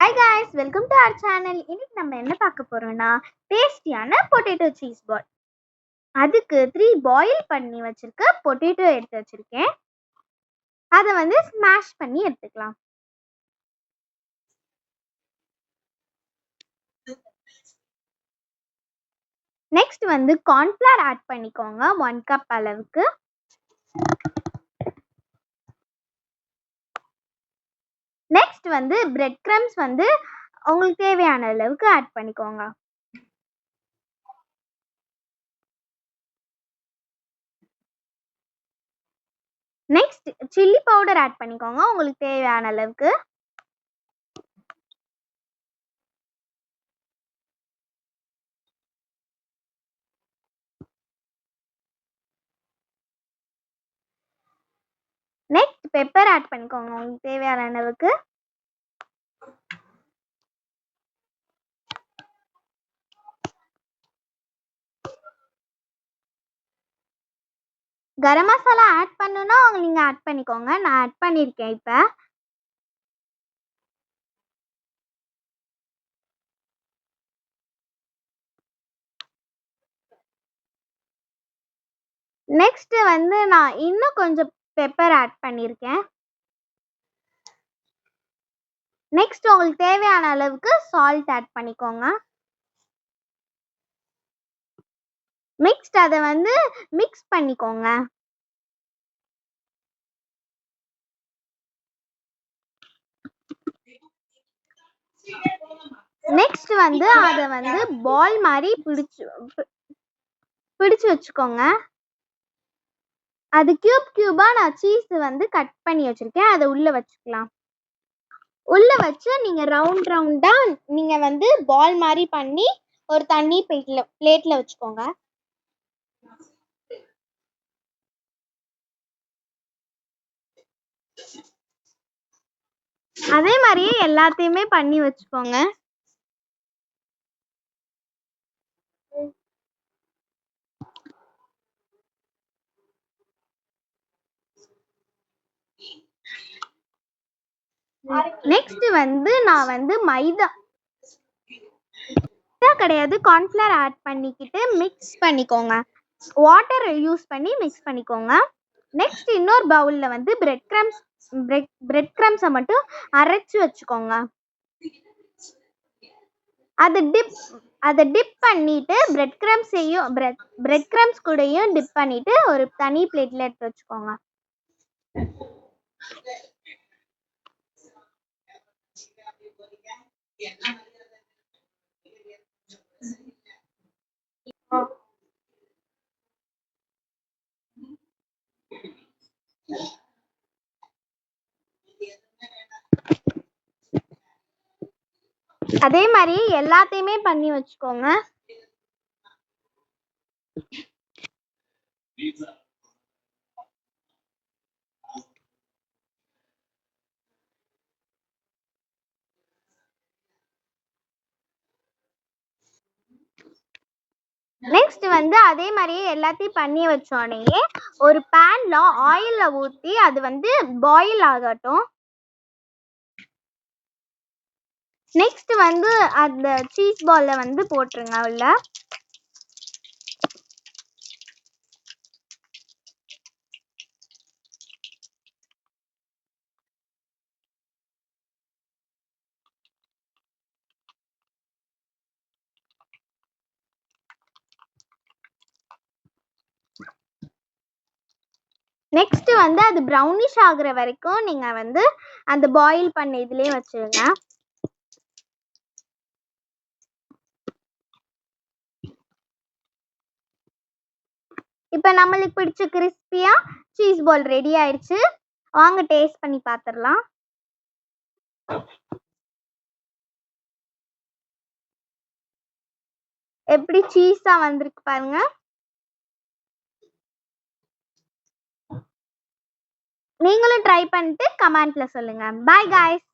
Hi guys, welcome to our channel. இன்னைக்கு நம்ம என்ன பார்க்க போறோம்னா டேஸ்டியான பொட்டேட்டோ சீஸ் பால். அதுக்கு 3 பாயில் பண்ணி வச்சிருக்க பொட்டேட்டோ எடுத்து வச்சிருக்கேன். அதை வந்து ஸ்மாஷ் பண்ணி எடுத்துக்கலாம். நெக்ஸ்ட் வந்து கார்ன்ஃப்ளவர் ஆட் பண்ணிக்கோங்க 1 கப் அளவுக்கு. நெக்ஸ்ட் வந்து பிரெட் கிரம்ஸ் வந்து உங்களுக்கு தேவையான அளவுக்கு ஆட் பண்ணிக்கோங்க. நெக்ஸ்ட் சில்லி பவுடர் ஆட் பண்ணிக்கோங்க உங்களுக்கு தேவையான அளவுக்கு. நெக்ஸ்ட் பெப்பர் ஆட் பண்ணிக்கோங்க உங்களுக்கு தேவையான அளவுக்கு. கரம் மசாலா ஆட் பண்ணனும்னா நீங்க ஆட் பண்ணிக்கோங்க. நான் ஆட் பண்ணிருக்கேன் இப்ப. நெக்ஸ்ட் வந்து நான் இன்னும் கொஞ்சம் பெப்பர் ஆட் பண்ணிருக்கேன். நெக்ஸ்ட் உங்களுக்கு தேவையான அளவுக்கு சால்ட் ஆட் பண்ணிக்கோங்க. நெக்ஸ்ட் அதை வந்து மிக்ஸ் பண்ணிக்கோங்க. நெக்ஸ்ட் வந்து அதை வந்து பால் மாதிரி பிடிச்சு வச்சுக்கோங்க. அது கியூபா நான் சீஸ் வந்து கட் பண்ணி வச்சிருக்கேன். அதை உள்ள வச்சுக்கலாம். உள்ள வச்சு நீங்க ரவுண்டா நீங்க வந்து பால் மாதிரி பண்ணி ஒரு தண்ணி பிளேட்ல வச்சுக்கோங்க. அதே மாதிரியே எல்லாத்தையுமே பண்ணி வச்சுக்கோங்க. நெக்ஸ்ட் வந்து நான் வந்து மைதா கிடையாது கார்ன்ஃப்ளவர் ஆட் பண்ணிக்கிட்டு மிக்ஸ் பண்ணிக்கோங்க. வாட்டர் யூஸ் பண்ணி மிக்ஸ் பண்ணிக்கோங்க. நெக்ஸ்ட் இன்னொரு பவுல்ல வந்து பிரெட் கிரம்ஸை மட்டும் அரைச்சு வச்சுக்கோங்க. அதை டிப் பண்ணிட்டு பிரெட் கிரம்ஸ் கூடயும் டிப் பண்ணிட்டு ஒரு தனி பிளேட்ல எடுத்து வச்சுக்கோங்க. அதே மாதிரி எல்லாத்தையுமே பண்ணி வச்சுக்கோங்க. நெக்ஸ்ட் வந்து அதே மாதிரியே எல்லாத்தையும் பண்ணி வச்சோடனே ஒரு பேன்ல ஆயில ஊற்றி அது வந்து பாயில் ஆகட்டும். நெக்ஸ்ட் வந்து அந்த சீஸ் பால்ல வந்து போட்டுருங்க உள்ள. நெக்ஸ்ட் வந்து அது ப்ரௌனிஷ் ஆகுற வரைக்கும் நீங்க வந்து அந்த பாயில் பண்ண இதுலயே வச்சிருங்க. இப்ப நம்மளுக்கு பிடிச்ச கிறிஸ்பியா சீஸ் பால் ரெடி ஆயிடுச்சு. வாங்க டேஸ்ட் பண்ணி பாத்திரலாம். எப்படி சீஸா வந்திருக்கு பாருங்க. நீங்களும் ட்ரை பண்ணிட்டு கமெண்ட்ல சொல்லுங்க. Bye guys.